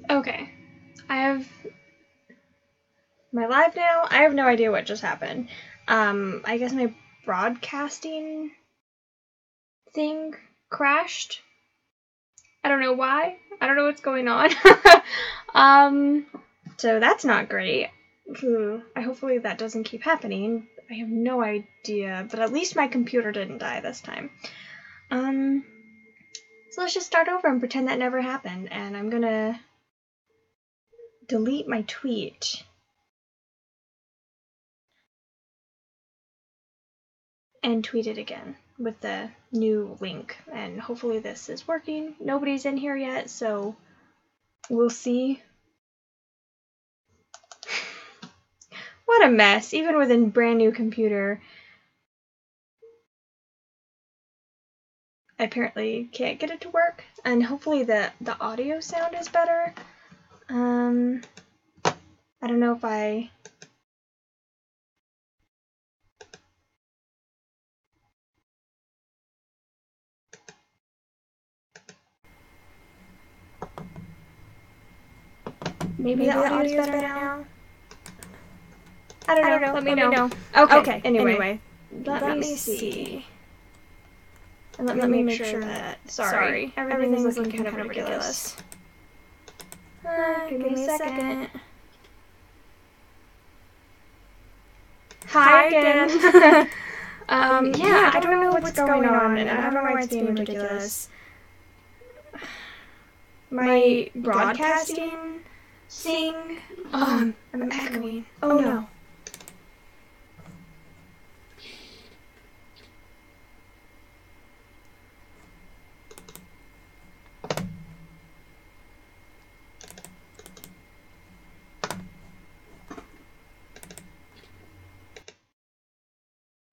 Okay. I have my live now. I have no idea what just happened. I guess my broadcasting thing crashed. I don't know why. I don't know what's going on. So that's not great. Hopefully that doesn't keep happening. I have no idea, but at least my computer didn't die this time. So let's just start over and pretend that never happened, and I'm gonna delete my tweet. And tweet it again with the new link, and hopefully this is working. Nobody's in here yet, so we'll see. What a mess, even with a brand new computer. I apparently can't get it to work, and hopefully the audio sound is better. I don't know if I... Maybe the audio is better now? I don't know. Let me know. Okay, anyway. Let me see. And let me make sure that... Sorry. Everything's looking kind of ridiculous. Give me a second. Hi again. Yeah, I don't know what's going on, and I don't know why it's being ridiculous. My broadcasting thing... I'm echoing. Oh no.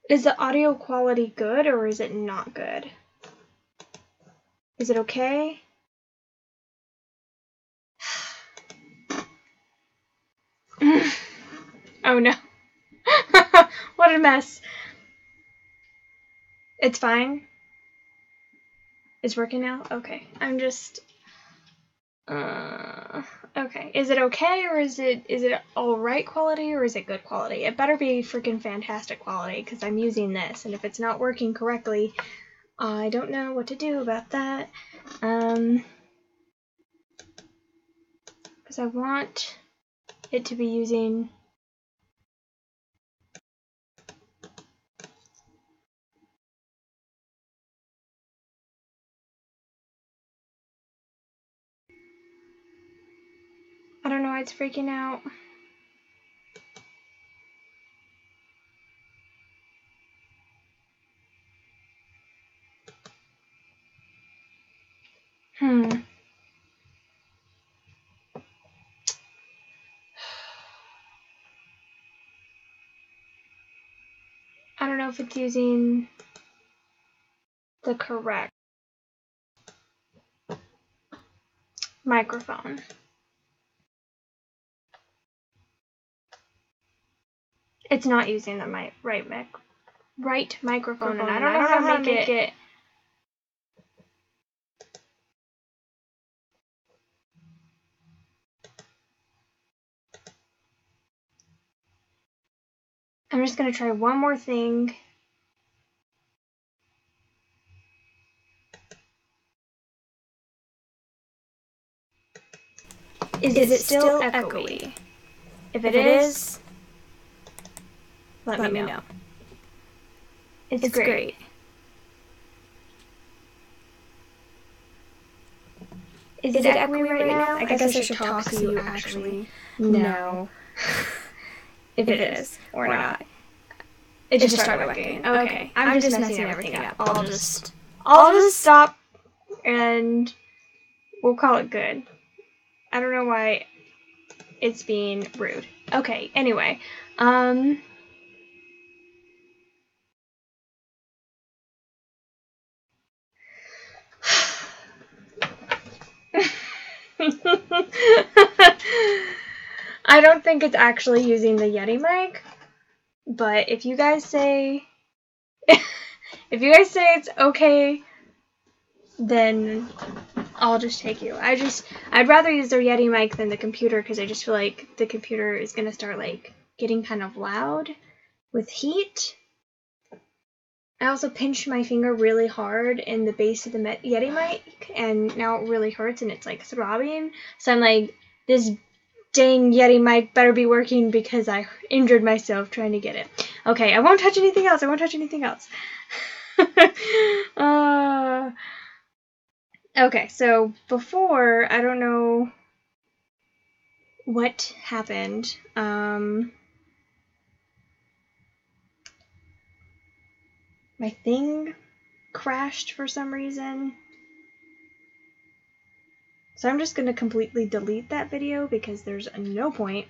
Is the audio quality good or is it not good? Is it okay? Oh no. What a mess. It's fine? It's working now? Okay. I'm just... okay. Is it okay, or is it alright quality, or is it good quality? It better be freaking fantastic quality, because I'm using this, and if it's not working correctly, I don't know what to do about that. Because I want it to be using... I don't know why it's freaking out. I don't know if it's using the correct microphone. It's not using the right microphone, and I don't know how to make it. I'm just gonna try one more thing. Is it still echoey? If it is, let me know. It's great. Is it echoey right now? I guess I should talk to you actually. No. If it is or not. It just started working. Okay. I'm just messing everything up. I'll just stop and we'll call it good. I don't know why it's being rude. Okay, anyway. I don't think it's actually using the Yeti mic, but if you guys say it's okay, then I'll just take you. I'd rather use their Yeti mic than the computer because I just feel like the computer is going to start, like, getting kind of loud with heat. I also pinched my finger really hard in the base of the Yeti mic, and now it really hurts and it's, like, throbbing. So I'm like, this dang Yeti mic better be working because I injured myself trying to get it. Okay, I won't touch anything else. Okay, so before, I don't know what happened. My thing crashed for some reason. So I'm just going to completely delete that video because there's no point.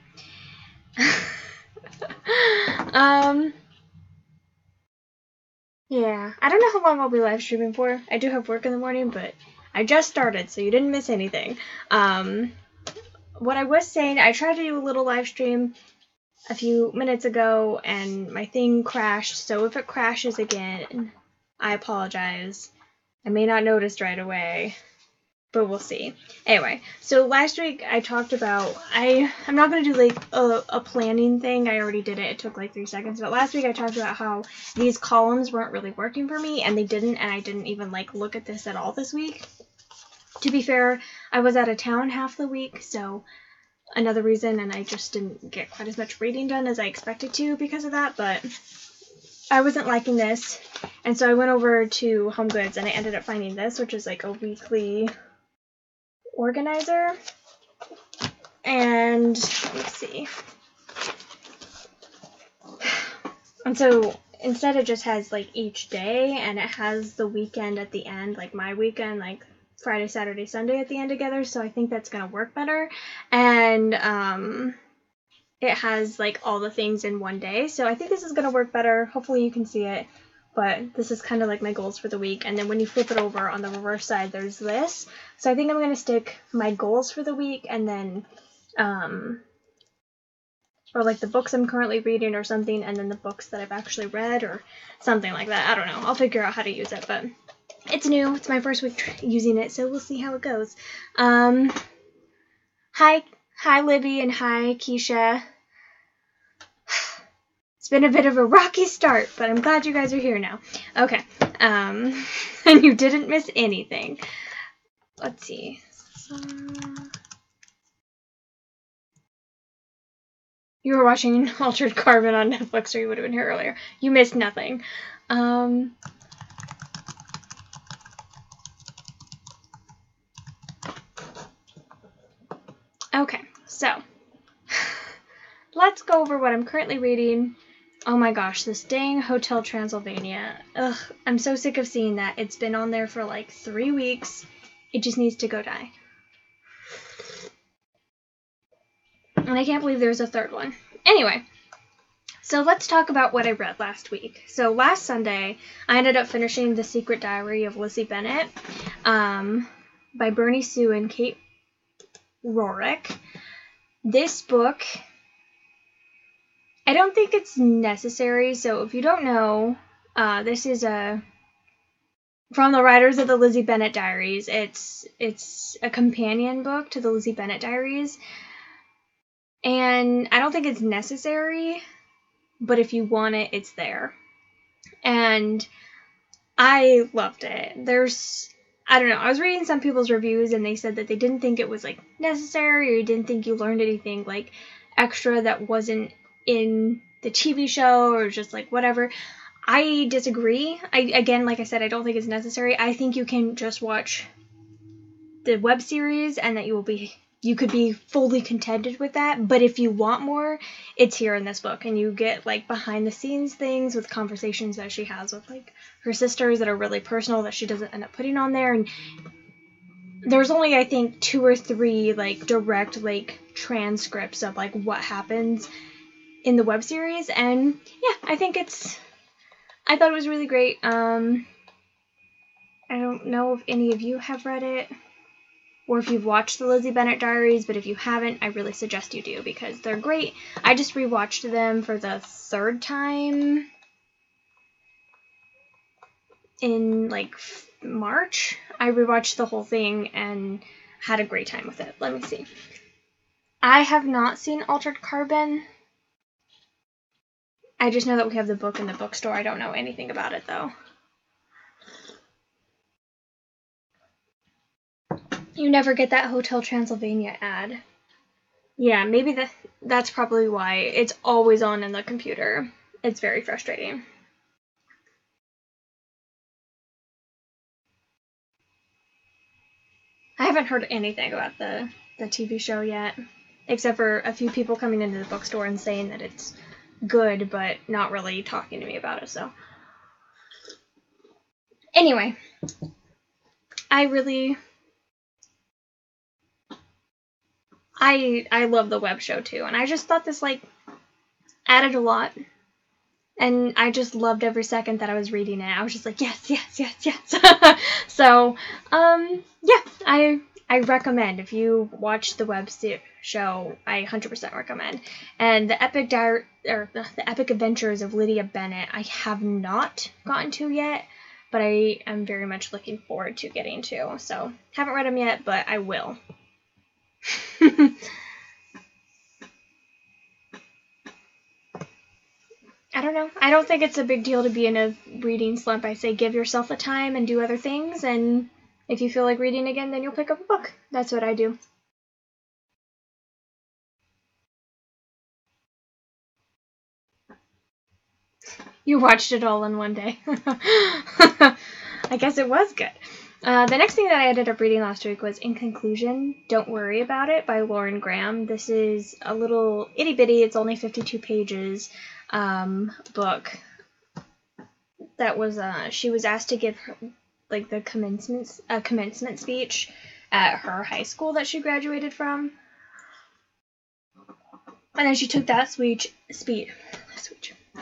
Yeah, I don't know how long I'll be live streaming for. I do have work in the morning, but I just started, so you didn't miss anything. What I was saying, I tried to do a little live stream a few minutes ago, and my thing crashed, so if it crashes again, I apologize. I may not notice right away, but we'll see. Anyway, so last week I talked about, I'm not going to do like a planning thing. I already did it. It took like 3 seconds. But last week I talked about how these columns weren't really working for me, and they didn't, and I didn't even like look at this at all this week. To be fair, I was out of town half the week, so another reason, and I just didn't get quite as much reading done as I expected to because of that, but I wasn't liking this, and so I went over to HomeGoods, and I ended up finding this, which is like a weekly organizer, and let's see. And so instead it just has like each day, and it has the weekend at the end, like my weekend, like Friday, Saturday, Sunday at the end together, so I think that's going to work better. And it has like all the things in one day, so I think this is going to work better. Hopefully you can see it, but this is kind of like my goals for the week. And then when you flip it over on the reverse side, there's this. So I think I'm going to stick my goals for the week, and then or like the books I'm currently reading or something, and then the books that I've actually read or something like that. I don't know. I'll figure out how to use it, but it's new. It's my first week using it, so we'll see how it goes. Hi Libby, and hi Keisha. It's been a bit of a rocky start, but I'm glad you guys are here now. Okay, and you didn't miss anything. Let's see. You were watching Altered Carbon on Netflix, or you would have been here earlier. You missed nothing. Okay, so let's go over what I'm currently reading. Oh my gosh, this dang Hotel Transylvania. Ugh, I'm so sick of seeing that. It's been on there for like 3 weeks. It just needs to go die. And I can't believe there's a third one. Anyway, so let's talk about what I read last week. So last Sunday, I ended up finishing The Secret Diary of Lizzie Bennet by Bernie Sue and Kate Rorick. This book, I don't think it's necessary. So if you don't know, this is from the writers of the Lizzie Bennet Diaries. It's a companion book to the Lizzie Bennet Diaries. And I don't think it's necessary, but if you want it, it's there. And I loved it. I don't know, I was reading some people's reviews, and they said that they didn't think it was, like, necessary, or didn't think you learned anything, like, extra that wasn't in the TV show, or just, like, whatever. I disagree. Again, like I said, I don't think it's necessary. I think you can just watch the web series, and that you could be fully contented with that. But if you want more, it's here in this book, and you get like behind the scenes things with conversations that she has with like her sisters that are really personal that she doesn't end up putting on there. And there's only, I think, 2 or 3 like direct like transcripts of like what happens in the web series. And yeah, I thought it was really great. I don't know if any of you have read it, or if you've watched the Lizzie Bennet Diaries, but if you haven't, I really suggest you do, because they're great. I just rewatched them for the 3rd time in, like, March. I rewatched the whole thing and had a great time with it. Let me see. I have not seen Altered Carbon. I just know that we have the book in the bookstore. I don't know anything about it, though. You never get that Hotel Transylvania ad. Yeah, maybe that's probably why. It's always on in the computer. It's very frustrating. I haven't heard anything about the TV show yet, except for a few people coming into the bookstore and saying that it's good, but not really talking to me about it, so. Anyway, I love the web show too, and I just thought this, like, added a lot, and I just loved every second that I was reading it. I was just like, yes, yes, yes, yes. So, yeah, I recommend. If you watch the web show, I 100% recommend. And the epic adventures of Lydia Bennet, I have not gotten to yet, but I am very much looking forward to getting to. So, haven't read them yet, but I will. I don't know. I don't think it's a big deal to be in a reading slump. I say give yourself the time and do other things, and if you feel like reading again, then you'll pick up a book. That's what I do. You watched it all in one day. I guess it was good. The next thing that I ended up reading last week was In Conclusion, Don't Worry About It by Lauren Graham. This is a little itty-bitty, it's only 52 pages, book that was, she was asked to give her, like, the commencement speech at her high school that she graduated from. And then she took that speech.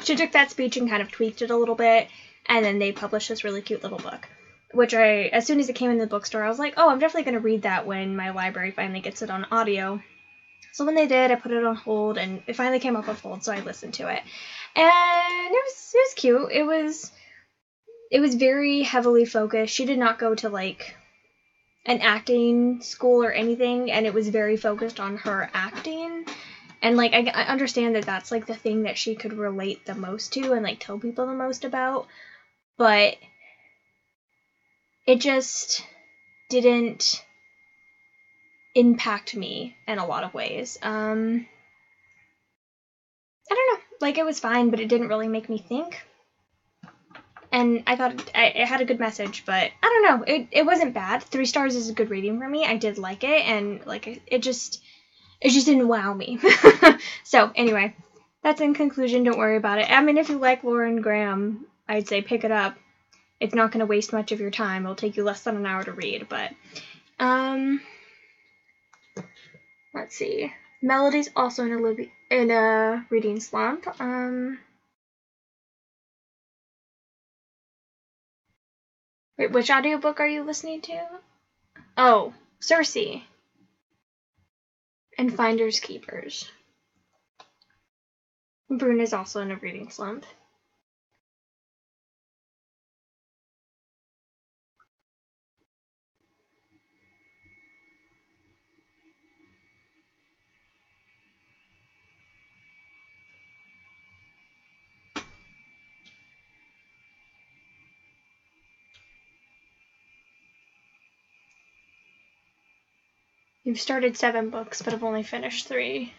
She took that speech and kind of tweaked it a little bit, and then they published this really cute little book, which as soon as it came in the bookstore, I was like, oh, I'm definitely going to read that when my library finally gets it on audio. So when they did, I put it on hold, and it finally came up on hold, so I listened to it. And it was cute. It was very heavily focused. She did not go to, like, an acting school or anything, and it was very focused on her acting. And, like, I understand that that's, like, the thing that she could relate the most to and, like, tell people the most about. But it just didn't impact me in a lot of ways. I don't know. Like, it was fine, but it didn't really make me think. And I thought it had a good message, but I don't know. It wasn't bad. 3 stars is a good rating for me. I did like it, and, like, it just didn't wow me. So, anyway, that's In Conclusion. Don't worry about it. I mean, if you like Lauren Graham, I'd say pick it up. It's not going to waste much of your time. It'll take you less than an hour to read, but, let's see. Melody's also in a reading slump. Wait, which audiobook are you listening to? Oh, Saucy. And Finders Keepers. Brune is also in a reading slump. You've started 7 books, but have only finished 3.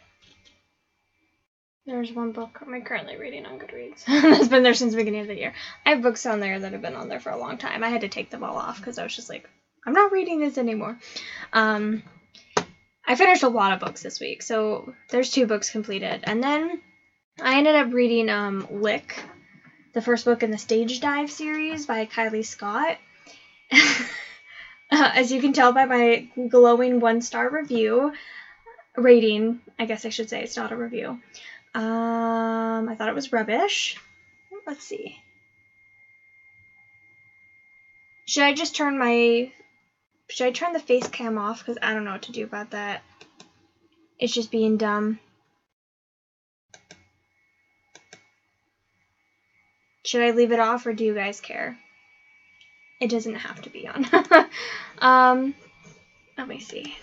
There's one book I'm currently reading on Goodreads. That's been there since the beginning of the year. I have books on there that have been on there for a long time. I had to take them all off because I was just like, I'm not reading this anymore. I finished a lot of books this week, so there's 2 books completed. And then I ended up reading Lick, the first book in the Stage Dive series by Kylie Scott. As you can tell by my glowing 1-star rating, I guess I should say, it's not a review. I thought it was rubbish. Let's see. Should I turn the face cam off? Because I don't know what to do about that. It's just being dumb. Should I leave it off, or do you guys care? it doesn't have to be on. Let me see.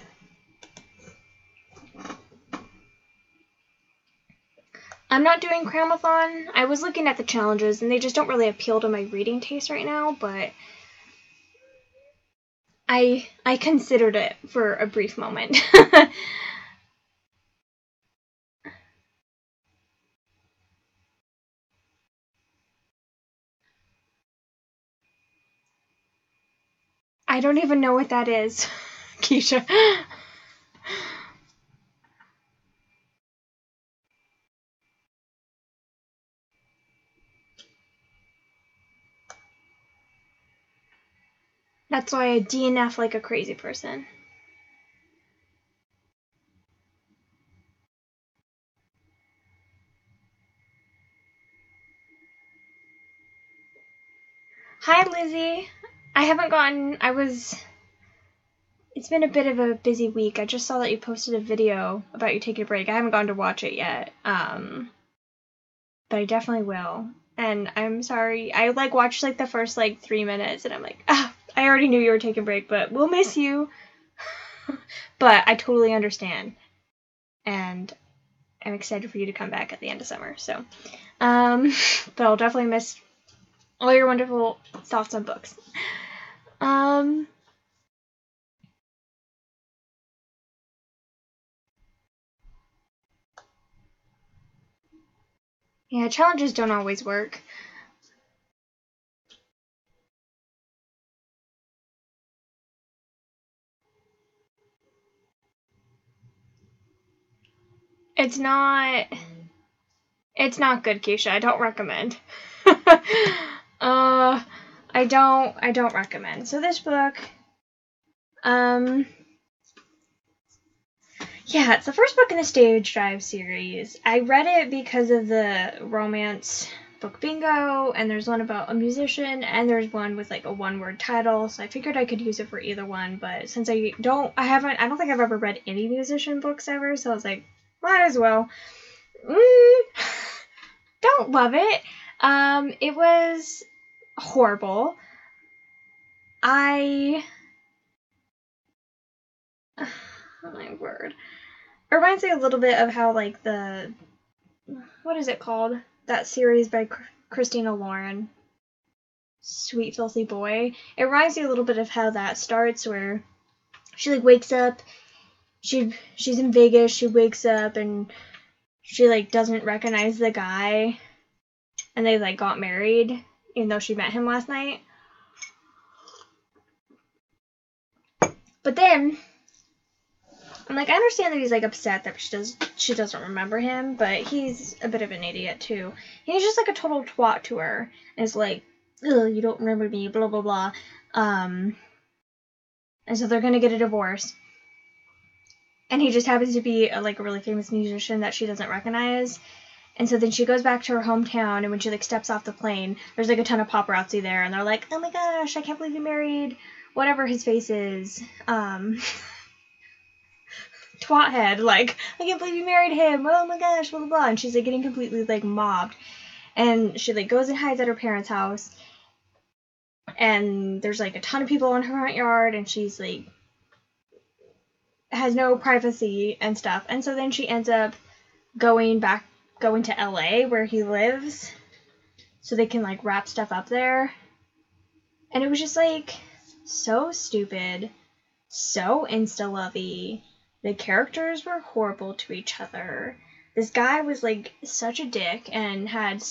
I'm not doing Cramathon. I was looking at the challenges, and they just don't really appeal to my reading taste right now, but I considered it for a brief moment. I don't even know what that is, Keisha. That's why I DNF like a crazy person. Hi, Lizzie. It's been a bit of a busy week. I just saw that you posted a video about you taking a break. I haven't gone to watch it yet, but I definitely will. And I'm sorry. I watched the first 3 minutes, and I'm like, I already knew you were taking a break, but we'll miss you. But I totally understand, and I'm excited for you to come back at the end of summer. So, but I'll definitely miss all your wonderful thoughts on books. Yeah, challenges don't always work. It's not good, Keisha. I don't recommend. I don't recommend. So this book, yeah, it's the first book in the Stage Drive series. I read it because of the romance book bingo, and there's one about a musician, and there's one with a one-word title, so I figured I could use it for either one, but since I don't think I've ever read any musician books ever, so I was like, might as well. Don't love it. It was horrible. Oh my word. It reminds me a little bit of how what is it called? That series by Christina Lauren, Sweet Filthy Boy. It reminds me a little bit of how that starts, where she wakes up, she's in Vegas, she wakes up and she doesn't recognize the guy, and they got married even though she met him last night. But then I'm I understand that he's upset that she doesn't remember him, but he's a bit of an idiot too. He's just a total twat to her, and is ugh, you don't remember me, blah blah blah. And so they're gonna get a divorce, and he just happens to be a really famous musician that she doesn't recognize. And so then she goes back to her hometown, and when she steps off the plane, there's a ton of paparazzi there, and they're like, oh my gosh, I can't believe you married whatever his face is. Twathead, I can't believe you married him, oh my gosh, blah blah blah, and she's getting completely mobbed, and she goes and hides at her parents' house, and there's a ton of people in her front yard, and she's has no privacy and stuff, and so then she ends up going to LA where he lives, so they can wrap stuff up there, and it was just so stupid, so insta-lovey. The characters were horrible to each other. This guy was such a dick and had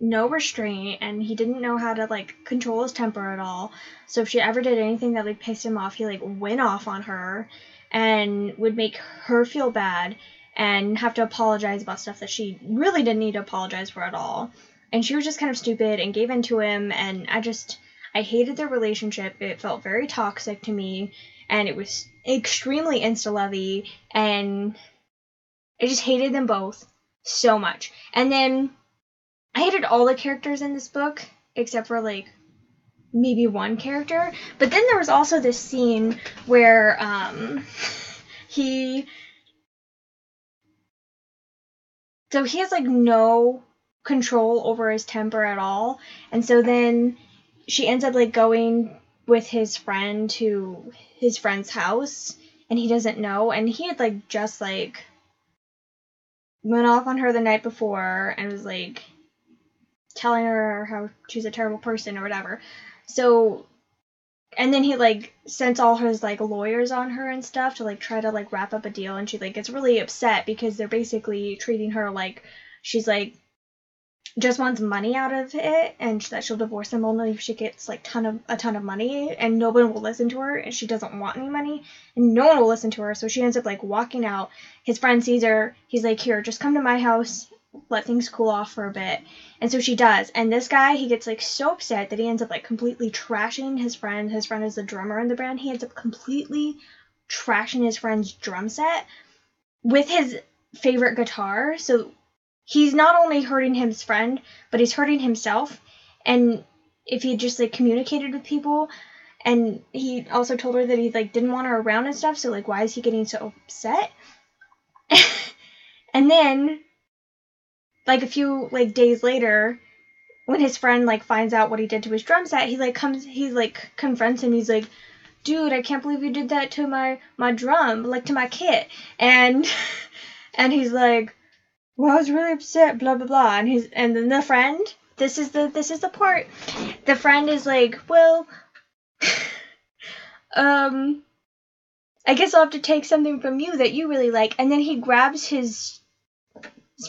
no restraint, and he didn't know how to control his temper at all. So if she ever did anything that pissed him off, he went off on her and would make her feel bad and have to apologize about stuff that she really didn't need to apologize for at all. And she was just kind of stupid and gave in to him, and I hated their relationship. It felt very toxic to me, and it was extremely insta-lovey, and I just hated them both so much. And then I hated all the characters in this book, except for maybe one character. But then there was also this scene where he has no control over his temper at all, and so then she ends up, like, going with his friend to his friend's house, and he doesn't know, and he had, like, just, like, went off on her the night before and was, like, telling her how she's a terrible person or whatever. So, and then he, like, sent all his, like, lawyers on her and stuff to, like, try to, like, wrap up a deal, and she, like, gets really upset because they're basically treating her like she's, like, just wants money out of it, and that she'll divorce him only if she gets, like, a ton of money, and no one will listen to her, and she doesn't want any money, and no one will listen to her, so she ends up, like, walking out. His friend sees her, he's like, here, just come to my house, let things cool off for a bit, and so she does, and this guy, he gets, like, so upset that he ends up, like, completely trashing his friend. His friend is the drummer in the band. He ends up completely trashing his friend's drum set with his favorite guitar, so he's not only hurting his friend, but he's hurting himself. And if he just, like, communicated with people, and he also told her that he, like, didn't want her around and stuff, so, like, why is he getting so upset? And then, like, a few, like, days later, when his friend, like, finds out what he did to his drum set, he, like, confronts him. He's like, dude, I can't believe you did that to my drum, like, to my kit. And he's like, well, I was really upset, blah, blah, blah. And then the friend, this is the part. The friend is like, well, I guess I'll have to take something from you that you really like. And then he grabs his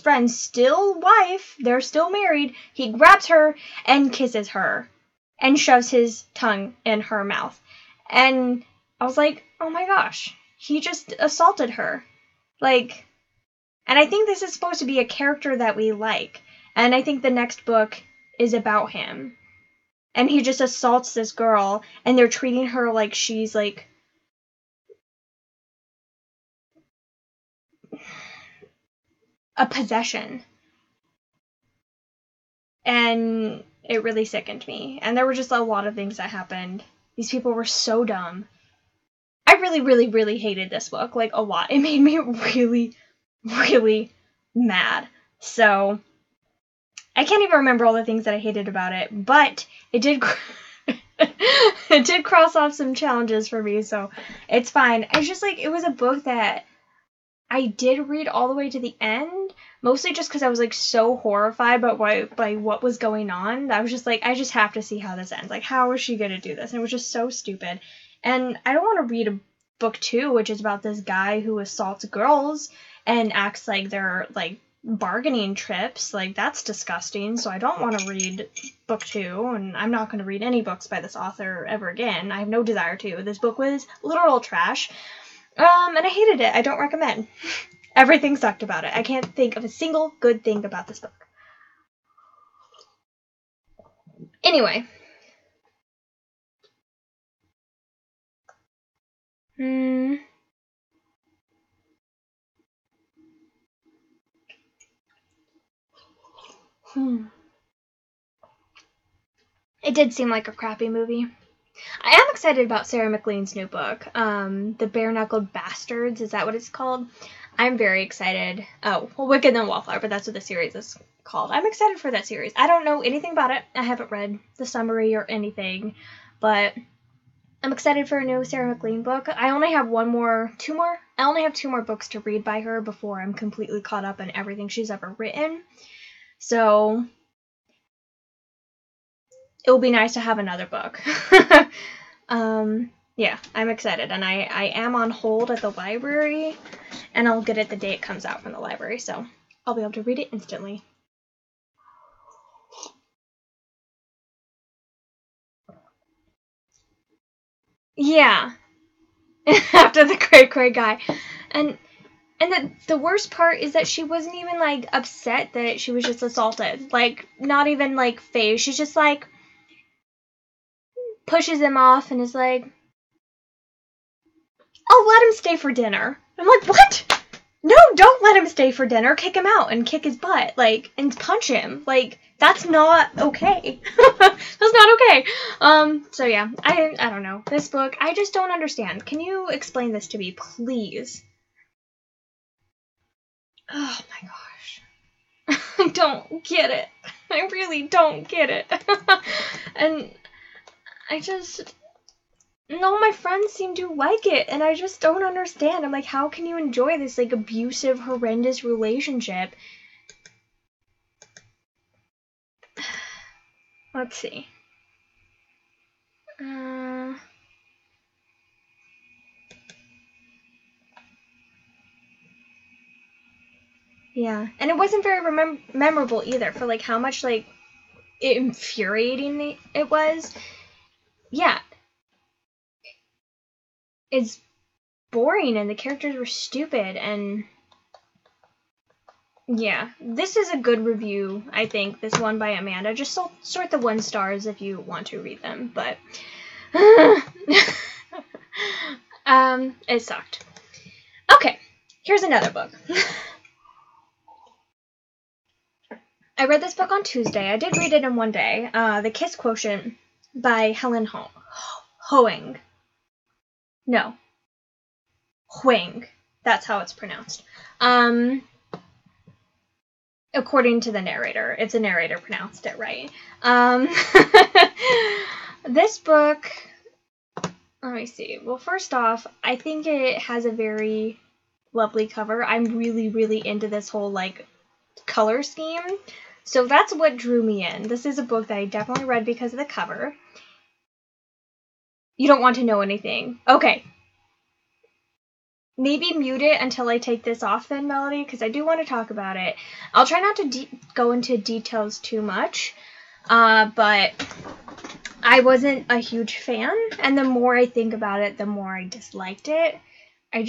friend's still wife, they're still married, he grabs her and kisses her and shoves his tongue in her mouth. And I was like, oh my gosh, he just assaulted her. Like, and I think this is supposed to be a character that we like. And I think the next book is about him. And he just assaults this girl, and they're treating her like she's, like, a possession. And it really sickened me. And there were just a lot of things that happened. These people were so dumb. I really, really, really hated this book, like, a lot. It made me really, really mad. So, I can't even remember all the things that I hated about it, but it did it did cross off some challenges for me, so it's fine. It's just, like, it was a book that I did read all the way to the end, mostly just because I was, like, so horrified by what was going on. I was just like, I just have to see how this ends. Like, how is she gonna do this? And it was just so stupid. And I don't want to read a book 2, which is about this guy who assaults girls and acts like they're, like, bargaining trips. Like, that's disgusting. So I don't want to read book 2, and I'm not going to read any books by this author ever again. I have no desire to. This book was literal trash. And I hated it. I don't recommend. Everything sucked about it. I can't think of a single good thing about this book. Anyway. It did seem like a crappy movie. I am excited about Sarah McLean's new book, The Bare-Knuckled Bastards. Is that what it's called? I'm very excited. Oh, well, Wicked and Wallflower, but that's what the series is called. I'm excited for that series. I don't know anything about it. I haven't read the summary or anything, but I'm excited for a new Sarah McLean book. I only have I only have 2 more books to read by her before I'm completely caught up in everything she's ever written. So it will be nice to have another book. Yeah, I'm excited, and I am on hold at the library, and I'll get it the day it comes out from the library, so I'll be able to read it instantly. Yeah. After the cray guy. And the worst part is that she wasn't even, like, upset that she was just assaulted. Like, not even, like, phased. She's just, like, pushes him off and is like, I'll let him stay for dinner. I'm like, what? No, don't let him stay for dinner. Kick him out and kick his butt, like, and punch him. Like, that's not okay. That's not okay. So yeah, I don't know. This book, I just don't understand. Can you explain this to me, please? Oh my gosh. I don't get it. I really don't get it. And No, my friends seem to like it, and I just don't understand. I'm like, how can you enjoy this, like, abusive, horrendous relationship? Let's see. Yeah, and it wasn't very memorable either for, like, how much, like, infuriating it was. Yeah. It's boring, and the characters were stupid, and yeah. This is a good review, I think, this one by Amanda. Just sort the 1 stars if you want to read them, but it sucked. Okay, here's another book. I read this book on Tuesday. I did read it in one day. The Kiss Quotient by Helen Hoang. No. Huang. That's how it's pronounced. According to the narrator. If the narrator pronounced it right. This book... Let me see. Well, first off, I think it has a very lovely cover. I'm really, really into this whole, like, color scheme. So that's what drew me in. This is a book that I definitely read because of the cover. You don't want to know anything. Okay. Maybe mute it until I take this off then, Melody, because I do want to talk about it. I'll try not to go into details too much, but I wasn't a huge fan, and the more I think about it, the more I disliked it. I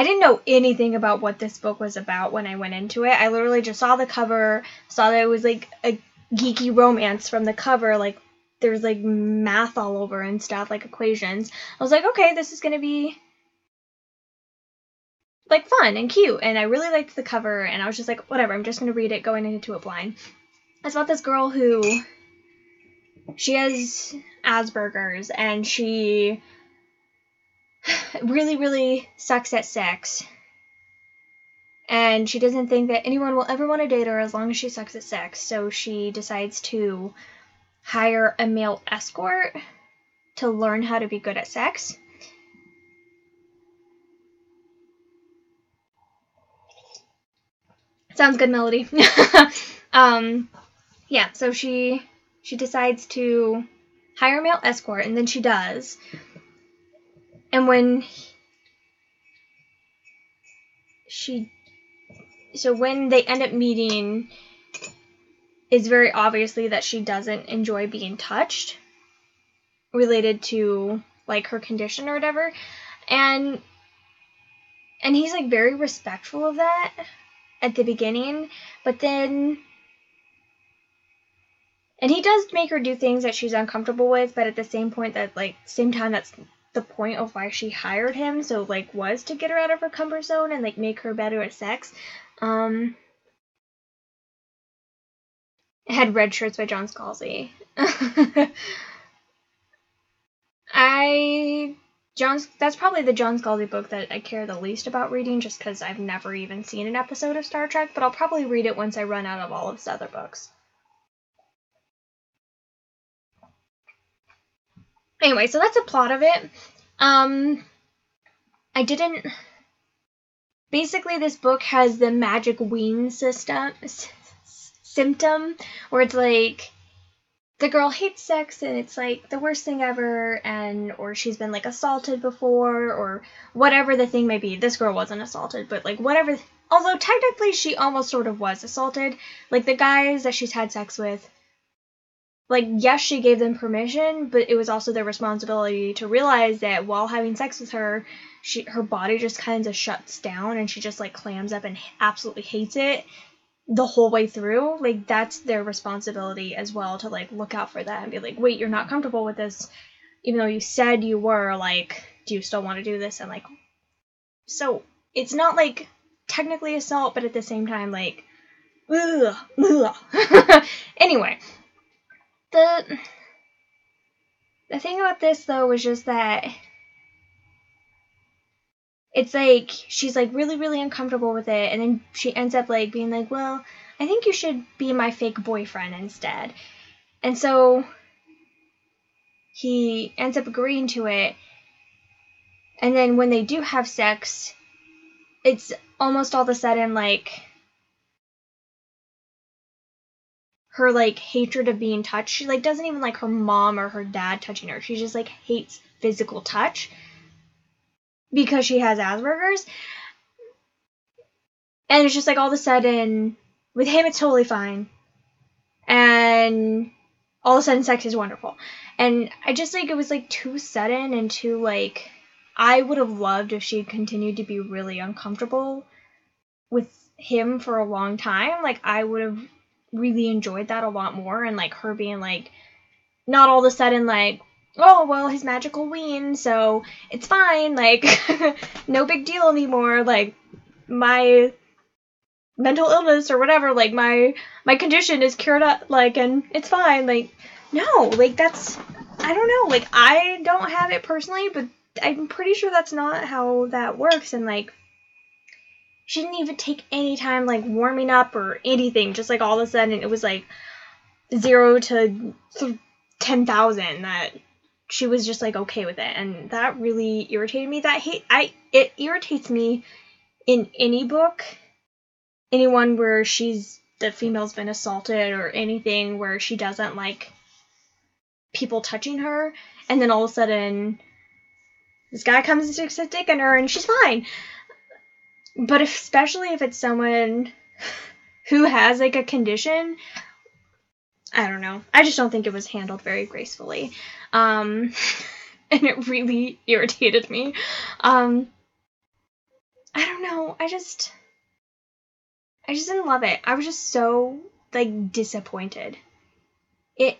didn't know anything about what this book was about when I went into it. I literally just saw the cover, saw that it was like a geeky romance from the cover, like there's like math all over and stuff, like equations. I was like, okay, this is gonna be like fun and cute, and I really liked the cover, and I was just like, whatever, I'm just gonna read it going into it blind. It's about this girl who, she has Asperger's, and she really, really sucks at sex. And she doesn't think that anyone will ever want to date her as long as she sucks at sex. So she decides to hire a male escort to learn how to be good at sex. Sounds good, Melody. Yeah, so she decides to hire a male escort, and then she does. And when they end up meeting, it's very obviously that she doesn't enjoy being touched, related to like her condition or whatever. And he's like very respectful of that at the beginning, but then, and he does make her do things that she's uncomfortable with, but at the same time that's the point of why she hired him, so like was to get her out of her comfort zone and like make her better at sex. It had Red Shirts by John Scalzi. That's probably the John Scalzi book that I care the least about reading, just because I've never even seen an episode of Star Trek, but I'll probably read it once I run out of all of his other books. Anyway, so that's the plot of it. Basically, this book has the magic wing symptom, where it's like, the girl hates sex and it's like the worst thing ever, or she's been like assaulted before, or whatever the thing may be. This girl wasn't assaulted, but like whatever, although technically she almost sort of was assaulted. Like the guys that she's had sex with, like, yes, she gave them permission, but it was also their responsibility to realize that while having sex with her, her body just kind of shuts down and she just like clams up and absolutely hates it the whole way through. Like, that's their responsibility as well, to like look out for that and be like, wait, you're not comfortable with this, even though you said you were. Like, do you still want to do this? And like, so it's not like technically assault, but at the same time, like, ugh. Anyway, the thing about this though was just that it's like she's like really, really uncomfortable with it, and then she ends up like being like, well, I think you should be my fake boyfriend instead. And so he ends up agreeing to it, and then when they do have sex, it's almost all of a sudden like her like hatred of being touched. She like doesn't even like her mom or her dad touching her. She just like hates physical touch because she has Asperger's. And it's just like all of a sudden, with him it's totally fine. And all of a sudden sex is wonderful. And I just like, it was like too sudden and too like, I would have loved if she had continued to be really uncomfortable with him for a long time. Like I would have really enjoyed that a lot more, and like her being like, not all of a sudden like, oh well, his magical ween, so it's fine, like no big deal anymore, like my mental illness or whatever, like my condition is cured up, like, and it's fine. Like no, like that's, I don't know, like I don't have it personally, but I'm pretty sure that's not how that works. And like she didn't even take any time like warming up or anything, just like all of a sudden it was like 0 to 10,000 that she was just like okay with it. And that really irritated me. It irritates me in any book, anyone where the female's been assaulted or anything where she doesn't like people touching her, and then all of a sudden this guy comes and sticks a dick in her and she's fine. But especially if it's someone who has like a condition, I don't know. I just don't think it was handled very gracefully. And it really irritated me. I don't know. I just didn't love it. I was just so like disappointed. It